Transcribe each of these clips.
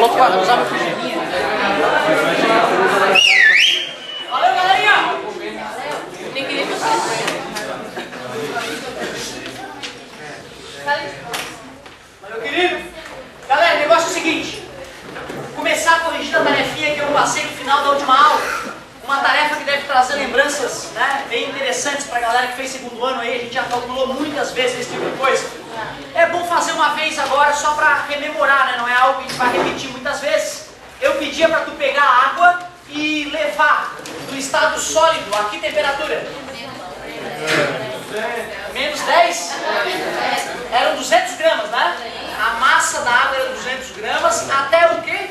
louco para usar meu pijaminha. Valeu, galerinha! Valeu, querido! Galera, o negócio é o seguinte. Começar corrigindo a tarefinha que eu passei no final da última aula. Uma tarefa que deve trazer lembranças, né, bem interessantes para a galera que fez segundo ano aí. A gente já calculou muitas vezes esse tipo de coisa. É bom fazer uma vez agora só para rememorar, né? Não é algo que a gente vai repetir muitas vezes. Eu pedia para tu pegar água e levar do estado sólido a que temperatura? Menos 10? Eram 200 gramas, né? A massa da água era 200 gramas até o quê?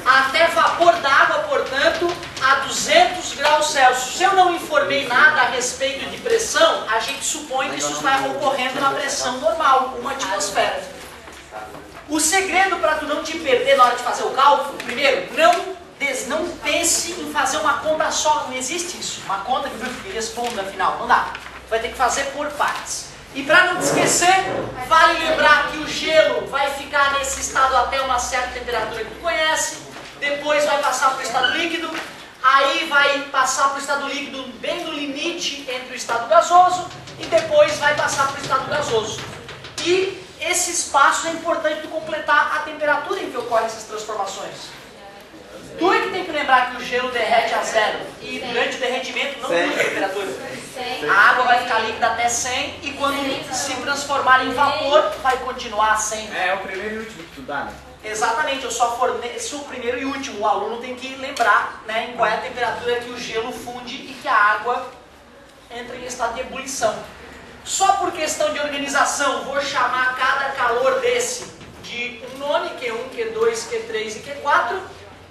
Até vapor d'água, portanto, a 200 graus Celsius. Se eu não informei nada a respeito de pressão, a gente supõe que isso está ocorrendo na pressão normal, uma atmosfera. O segredo para tu não te perder na hora de fazer o cálculo, primeiro, não pense em fazer uma conta só, não existe isso. Uma conta que responda afinal, não dá. Tu vai ter que fazer por partes. E para não te esquecer, vale lembrar que o gelo vai ficar nesse estado até uma certa temperatura que tu conhece, depois vai passar para o estado líquido, aí vai passar para o estado líquido bem no limite entre o estado gasoso e depois vai passar para o estado gasoso. E esse espaço é importante tu completar a temperatura em que ocorrem essas transformações. Tu é que tem que lembrar que o gelo derrete a 0 e durante o derretimento não muda a temperatura. A água vai ficar líquida até 100 e quando se transformar em vapor vai continuar a 100. É o primeiro e último que tu dá, né? Exatamente, eu só forneço o primeiro e último. O aluno tem que lembrar, né, em qual é a temperatura que o gelo funde e que a água entra em estado de ebulição. Só por questão de organização, vou chamar cada calor desse de um nome, Q1, Q2, Q3 e Q4,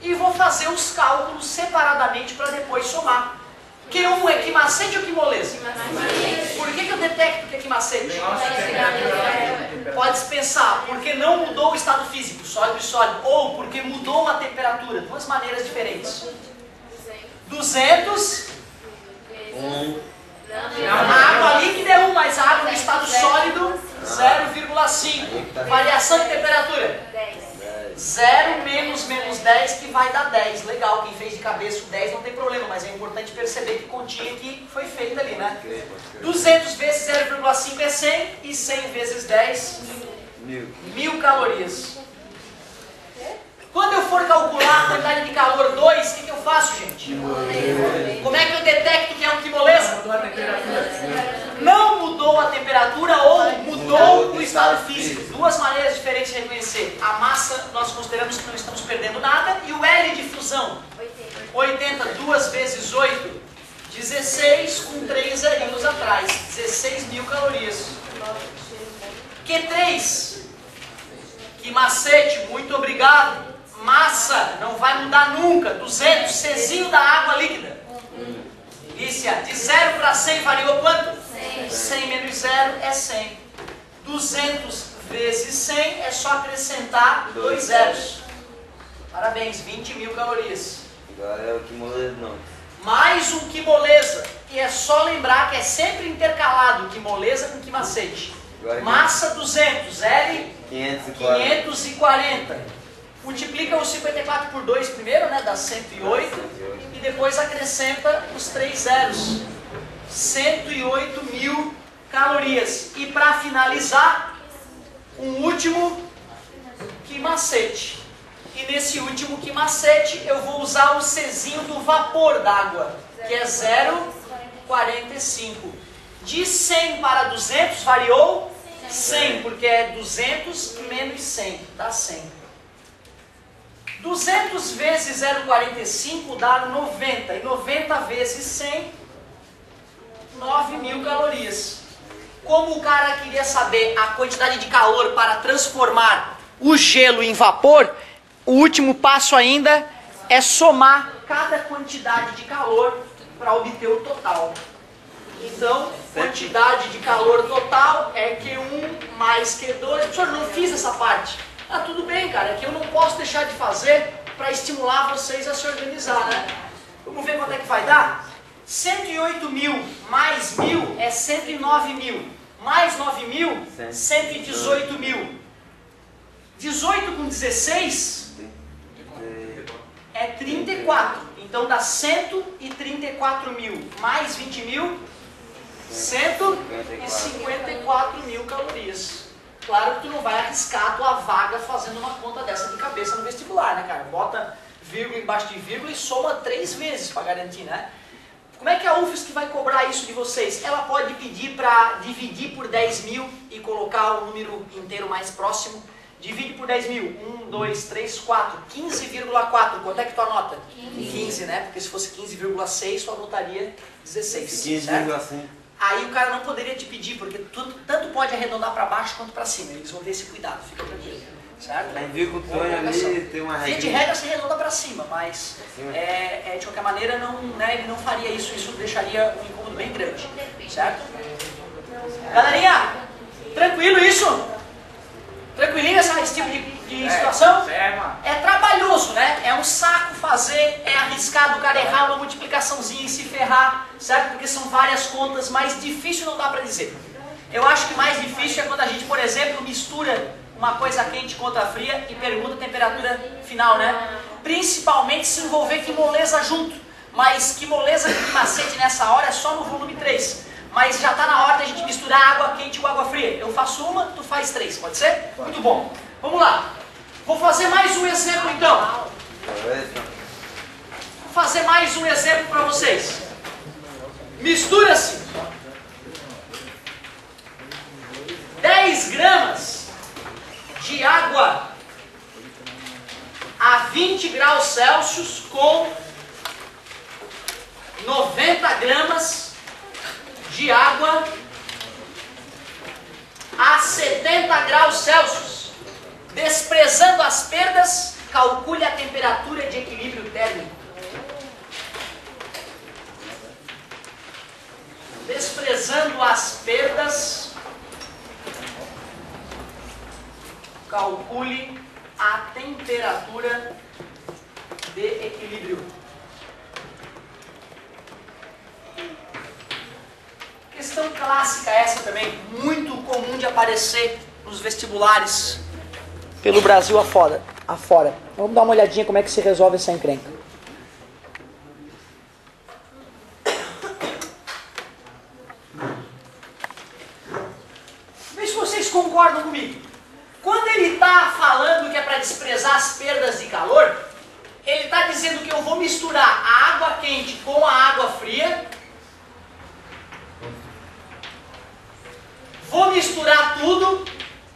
e vou fazer os cálculos separadamente para depois somar. Q1 é quimacete ou quimoleza? Por que eu detecto que é quimacete? Pode pensar, porque não mudou o estado físico, sólido e sólido, ou porque mudou a temperatura, duas maneiras diferentes. 200, a água líquida é 1, mas a água no estado sólido, 0,5. Variação de temperatura? 0 menos 10 que vai dar 10. Legal, quem fez de cabeça o 10 não tem problema, mas é importante perceber que continha que foi feita ali, né? 200 vezes 0,5 é 100 e 100 vezes 10, 1000 calorias. Quando eu for calcular a quantidade de calor 2, o que eu faço, gente? Como é que eu detecto que é um quimoleza? Não mudou a temperatura ou mudou o estado físico. Duas maneiras diferentes de reconhecer. A massa nós consideramos que não estamos perdendo nada e o L de fusão. 80, 2 vezes 8, 16 com 3 zerinhos atrás. 16.000 calorias. Q3, que macete, muito obrigado. Massa, não vai mudar nunca. 200, Czinho da água líquida. Lícia, de 0 para 100 variou quanto? 100 menos 0 é 100. 200 vezes 100 é só acrescentar 2 zeros. Parabéns, 20.000 calorias. Agora é o quimoleza não. Mais um quimoleza. E é só lembrar que é sempre intercalado quimoleza com quimacete. Massa 200, L 540. Multiplica o 54 por 2 primeiro, né? Dá 108. E depois acrescenta os 3 zeros. 108.000 calorias. E para finalizar, um último quimacete. E nesse último quimacete eu vou usar o Czinho do vapor d'água, que é 0,45. De 100 para 200 variou 100, porque é 200 menos 100, dá 100. 200 vezes 0,45 dá 90, e 90 vezes 100, 9.000 calorias. Como o cara queria saber a quantidade de calor para transformar o gelo em vapor, o último passo ainda é somar cada quantidade de calor para obter o total. Então, quantidade de calor total é Q1 mais Q2. Professor, não fiz essa parte. Ah, tudo bem, cara, é que eu não posso deixar de fazer para estimular vocês a se organizar, né? Vamos ver quanto é que vai dar? 108.000 mais 1.000 é 109.000. Mais 9.000, 118.000. 16 é 34. Então dá 134 mil mais 20 mil, 154 mil calorias. Claro que tu não vai arriscar a tua vaga fazendo uma conta dessa de cabeça no vestibular, né, cara? Bota vírgula embaixo de vírgula e soma 3 vezes para garantir, né? Como é que a UFSC vai cobrar isso de vocês? Ela pode pedir para dividir por 10 mil e colocar o número inteiro mais próximo. Divide por 10 mil. 1, 2, 3, 4. 15,4. Quanto é que tu anota? 15, né? Porque se fosse 15,6, tu anotaria 16. 15,5. Aí o cara não poderia te pedir, porque tanto pode arredondar para baixo quanto para cima. Eles vão ter esse cuidado, fica tranquilo. Certo? Aí viu que o Tonho ali tem uma regra. Via de regra se arredonda para cima, mas de qualquer maneira não, né, ele não faria isso. Isso deixaria um incômodo bem grande. Certo? Galerinha, tranquilo isso? Tranquilinho esse tipo de situação? É trabalhoso, né? É um saco fazer, é arriscado o cara errar uma multiplicaçãozinha e se ferrar, certo? Porque são várias contas, mais difícil não dá pra dizer. Eu acho que mais difícil é quando a gente, por exemplo, mistura uma coisa quente com outra fria e pergunta a temperatura final, né? Principalmente se envolver que moleza junto. Mas que moleza de macete nessa hora é só no volume 3. Mas já está na hora da gente misturar água quente com água fria. Eu faço uma, tu faz 3, pode ser? Muito bom. Vamos lá. Vou fazer mais um exemplo então. Vou fazer mais um exemplo para vocês. Mistura-se 10 gramas de água a 20 graus Celsius com 90 gramas de água a 70 graus Celsius. Desprezando as perdas, calcule a temperatura de equilíbrio térmico. Desprezando as perdas, calcule a temperatura de equilíbrio. Questão clássica essa também, muito comum de aparecer nos vestibulares pelo Brasil afora. Vamos dar uma olhadinha como é que se resolve essa encrenca. Vê se vocês concordam comigo. Quando ele está falando que é para desprezar as perdas de calor, ele está dizendo que eu vou misturar a água quente com a água fria. Vou misturar tudo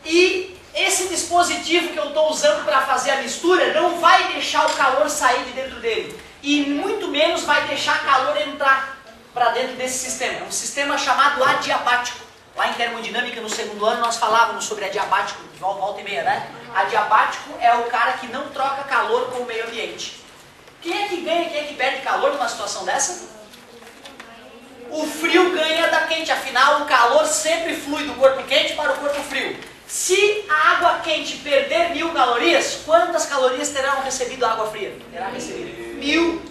e esse dispositivo que eu estou usando para fazer a mistura não vai deixar o calor sair de dentro dele. E muito menos vai deixar calor entrar para dentro desse sistema. É um sistema chamado adiabático. Lá em termodinâmica, no segundo ano, nós falávamos sobre adiabático, de volta e meia, né? Adiabático é o cara que não troca calor com o meio ambiente. Quem é que ganha, quem é que perde calor numa situação dessa? O frio ganha da quente, afinal o calor sempre flui do corpo quente para o corpo frio. Se a água quente perder 1000 calorias, quantas calorias terão recebido a água fria? Terá recebido 1000. O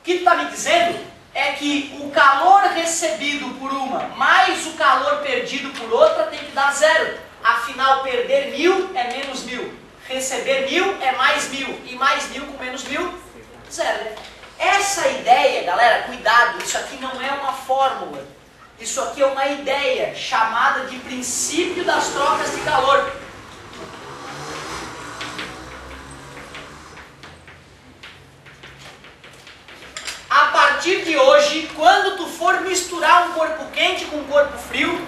que tu está me dizendo é que o calor recebido por uma mais o calor perdido por outra tem que dar 0. Afinal, perder 1000 é menos 1000. Receber 1000 é mais 1000. E mais 1000 com menos 1000, 0. Essa ideia, galera, cuidado, isso aqui não é uma fórmula. Isso aqui é uma ideia chamada de princípio das trocas de calor. A partir de hoje, quando tu for misturar um corpo quente com um corpo frio,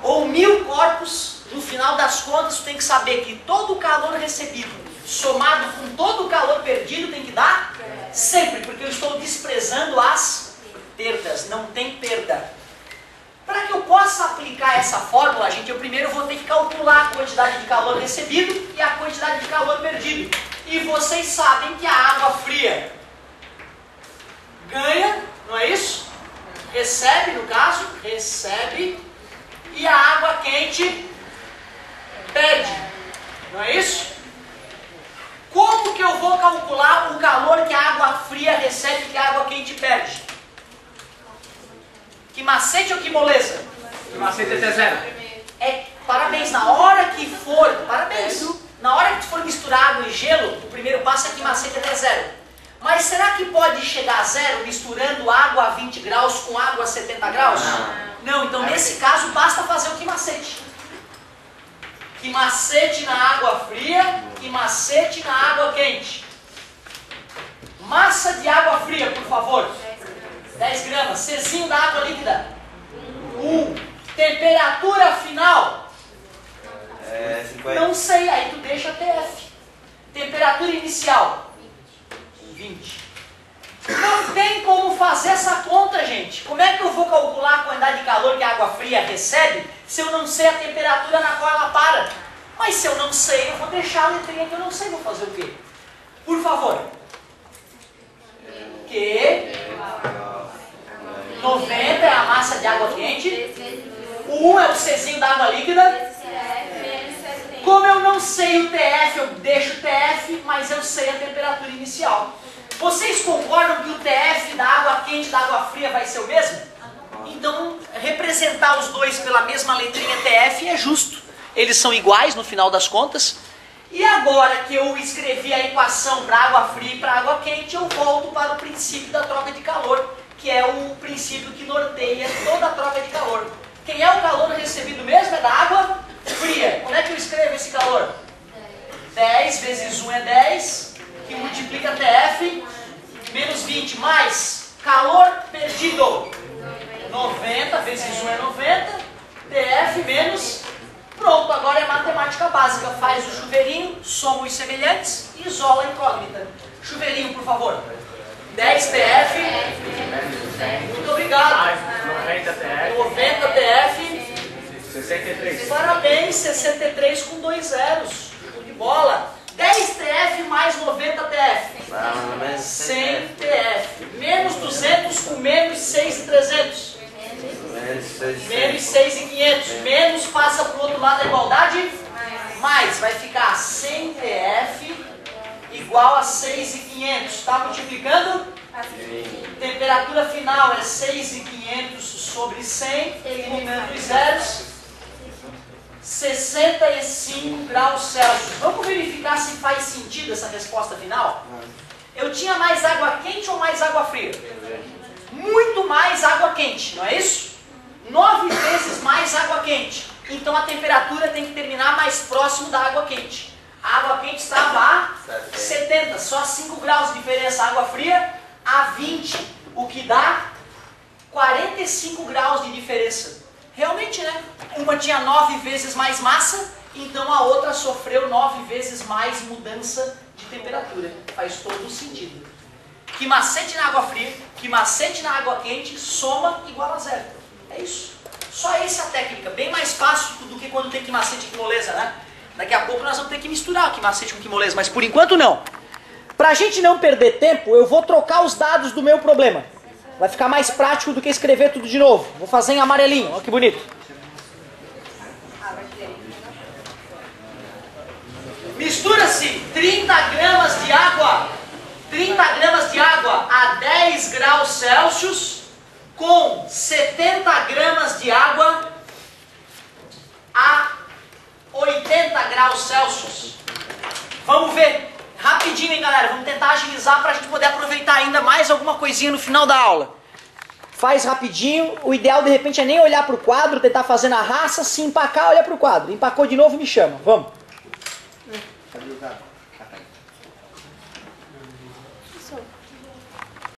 ou 1000 corpos, no final das contas, tu tem que saber que todo o calor recebido, somado com todo o calor perdido, tem que dar sempre, porque eu estou desprezando as perdas, não tem perda. Para que eu possa aplicar essa fórmula, gente, eu primeiro vou ter que calcular a quantidade de calor recebido e a quantidade de calor perdido. E vocês sabem que a água fria ganha, não é isso? Recebe, no caso, recebe, e a água quente perde, não é isso? Como que eu vou calcular o calor que a água fria recebe e que a água quente perde? Que macete ou que moleza? Que macete é 0. Parabéns, na hora que for, na hora que tu for misturar gelo, o primeiro passo é que macete até zero. Mas será que pode chegar a zero misturando água a 20 graus com água a 70 graus? Não, então nesse caso basta fazer o quimacete. Quimacete na água fria, quimacete na água quente. Massa de água fria, por favor. 10 gramas. Czinho da água líquida. 1. Temperatura final. 50. Não sei, aí tu deixa TF. Temperatura inicial. 20. Não tem como fazer essa conta, gente. Como é que eu vou calcular a quantidade de calor que a água fria recebe se eu não sei a temperatura na qual ela para? Mas se eu não sei, eu vou deixar a letrinha que eu não sei, vou fazer o quê? Por favor. Que 90 é a massa de água quente. O 1 é o Czinho da água líquida. Como eu não sei o TF, eu deixo o TF, mas eu sei a temperatura inicial. Vocês concordam que o TF da água quente e da água fria vai ser o mesmo? Então, representar os dois pela mesma letrinha TF é justo. Eles são iguais no final das contas. E agora que eu escrevi a equação para água fria e para água quente, eu volto para o princípio da troca de calor, que é o princípio que norteia toda a troca de calor. Quem é o calor recebido mesmo é da água fria. Como é que eu escrevo esse calor? 10 vezes 1 é 10, que multiplica TF, menos 20, mais calor perdido. 90 vezes 1 é 90, TF menos... Pronto, agora é matemática básica. Faz o chuveirinho, soma os semelhantes e isola a incógnita. Chuveirinho, por favor. 10 TF. Muito obrigado. 90 TF. 63. Parabéns, 63 com 2 zeros. Show de bola. 10 TF mais 90 TF. 100 TF. Menos 200 com menos 6.300. Menos 6.500. Menos passa para o outro lado da igualdade. Mais. Vai ficar 100 TF igual a 6.500. Está multiplicando? Temperatura final é 6.500 sobre 100. Eliminando os zeros. 65 graus Celsius. Vamos verificar se faz sentido essa resposta final? Eu tinha mais água quente ou mais água fria? Muito mais água quente, não é isso? 9 vezes mais água quente. Então a temperatura tem que terminar mais próximo da água quente. A água quente estava a 70, só 5 graus de diferença. A água fria a 20, o que dá 45 graus de diferença. Realmente, né? Uma tinha 9 vezes mais massa, então a outra sofreu 9 vezes mais mudança de temperatura. Faz todo sentido. Quimacete na água fria, quimacete na água quente, soma igual a zero. É isso. Só essa é a técnica. Bem mais fácil do que quando tem quimacete e quimolesa, né? Daqui a pouco nós vamos ter que misturar o quimacete com quimolesa, mas por enquanto não. Para a gente não perder tempo, eu vou trocar os dados do meu problema. Vai ficar mais prático do que escrever tudo de novo. Vou fazer em amarelinho. Olha que bonito. Mistura-se 30 gramas de água. 30 gramas de água a 10 graus Celsius com 70 gramas de água a 80 graus Celsius. Vamos ver. Rapidinho, hein, galera? Vamos tentar agilizar para a gente poder aproveitar ainda mais alguma coisinha no final da aula. Faz rapidinho. O ideal, de repente, é nem olhar para o quadro, tentar fazer na raça. Se empacar, olha para o quadro. Empacou de novo, me chama. Vamos.